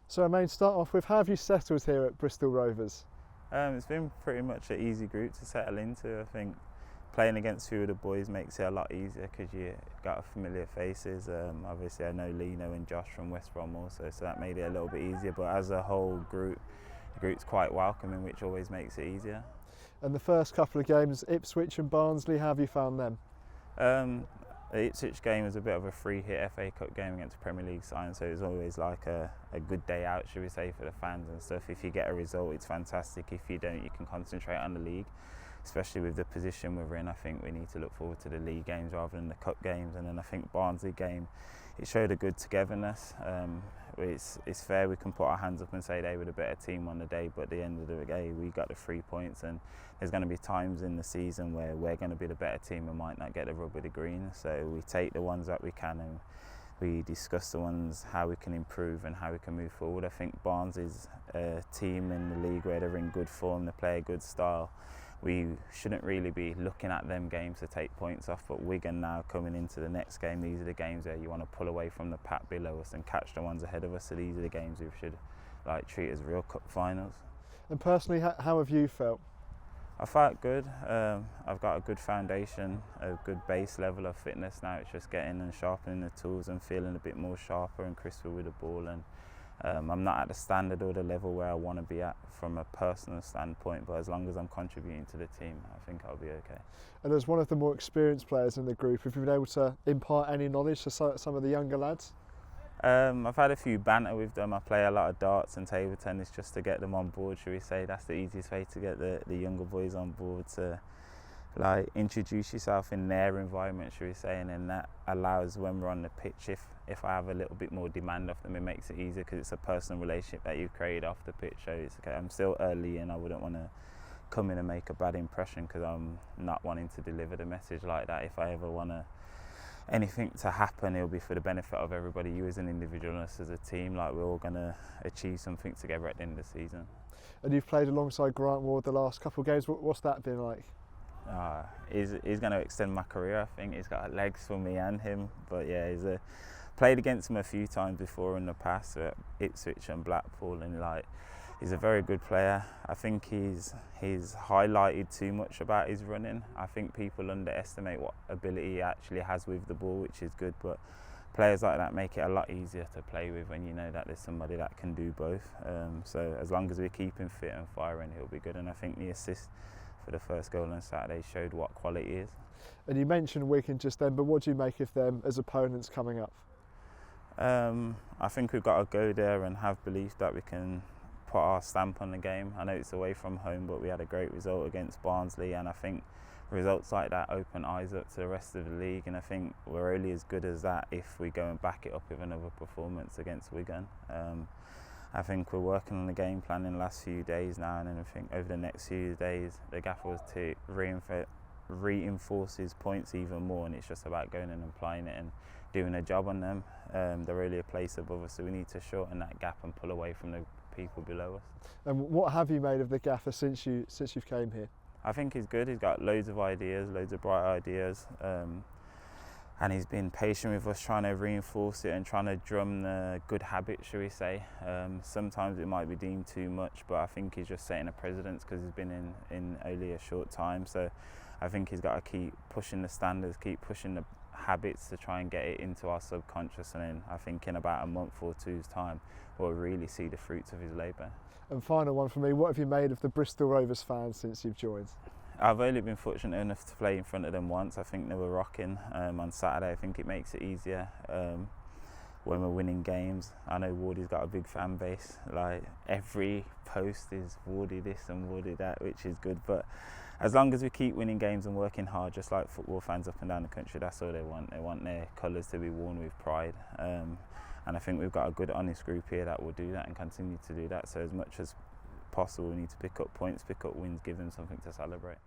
So Romaine, start off with, how have you settled here at Bristol Rovers? It's been pretty much an easy group to settle into. I think playing against a few of the boys makes it a lot easier because you got familiar faces. Obviously I know Lino and Josh from West Brom also, so that made it a little bit easier. But as a whole group, the group's quite welcoming, which always makes it easier. And the first couple of games, Ipswich and Barnsley, how have you found them? The Ipswich game was a bit of a free hit FA Cup game against Premier League side, so it was always like a good day out, should we say, for the fans and stuff. If you get a result, it's fantastic. If you don't, you can concentrate on the league, especially with the position we're in. I think we need to look forward to the league games rather than the cup games. And then I think Barnsley game, it showed a good togetherness. It's fair, we can put our hands up and say they were the better team on the day, but at the end of the day we got the 3 points, and there's going to be times in the season where we're going to be the better team and might not get the rub of the green. So we take the ones that we can and we discuss the ones how we can improve and how we can move forward. I think Barnes is a team in the league where they're in good form, they play a good style. We shouldn't really be looking at them games to take points off, but Wigan now coming into the next game, these are the games where you want to pull away from the pack below us and catch the ones ahead of us. So these are the games we should treat as real cup finals. And personally, how have you felt? I felt good. I've got a good foundation, a good base level of fitness now. It's just getting and sharpening the tools and feeling a bit more sharper and crisper with the ball. And I'm not at the standard or the level where I want to be at from a personal standpoint, but as long as I'm contributing to the team, I think I'll be okay. And as one of the more experienced players in the group, have you been able to impart any knowledge to some of the younger lads? I've had a few banter with them. I play a lot of darts and table tennis just to get them on board, should we say. That's the easiest way to get the younger boys on board, to introduce yourself in their environment, should we say, and then that allows when we're on the pitch, if I have a little bit more demand of them, it makes it easier because it's a personal relationship that you've created off the pitch. So it's okay. I'm still early and I wouldn't want to come in and make a bad impression because I'm not wanting to deliver the message like that. If I ever want anything to happen, it'll be for the benefit of everybody, you as an individual and us as a team. Like, we're all going to achieve something together at the end of the season. And you've played alongside Grant Ward the last couple of games. What's that been like? He's going to extend my career. I think he's got legs for me and him. But yeah, played against him a few times before in the past at Ipswich and Blackpool, and he's a very good player. I think he's highlighted too much about his running. I think people underestimate what ability he actually has with the ball, which is good, but players like that make it a lot easier to play with when you know that there's somebody that can do both. So as long as we keep him fit and firing, he'll be good. And I think the assist for the first goal on Saturday showed what quality is. And you mentioned Wigan just then, but what do you make of them as opponents coming up? I think we've got to go there and have belief that we can put our stamp on the game. I know it's away from home, but we had a great result against Barnsley, and I think results like that open eyes up to the rest of the league, and I think we're only as good as that if we go and back it up with another performance against Wigan. I think we're working on the game plan in the last few days now, and then I think over the next few days the gaffer was to reinforce his points even more, and it's just about going in and applying it and doing a job on them. They're really a place above us, so we need to shorten that gap and pull away from the people below us. And what have you made of the gaffer since you've came here? I think he's good. He's got loads of ideas, loads of bright ideas, and he's been patient with us, trying to reinforce it and trying to drum the good habits, shall we say. Sometimes it might be deemed too much, but I think he's just setting a precedence because he's been in only a short time. So I think he's got to keep pushing the standards, keep pushing the habits to try and get it into our subconscious, and then I think in about a month or two's time we'll really see the fruits of his labour. And final one for me, what have you made of the Bristol Rovers fans since you've joined? I've only been fortunate enough to play in front of them once. I think they were rocking on Saturday. I think it makes it easier when we're winning games. I know Wardy's got a big fan base. Like, every post is Wardy this and Wardy that, which is good. But as long as we keep winning games and working hard, just like football fans up and down the country, that's all they want. They want their colours to be worn with pride. And I think we've got a good, honest group here that will do that and continue to do that. So as much as possible, we need to pick up points, pick up wins, give them something to celebrate.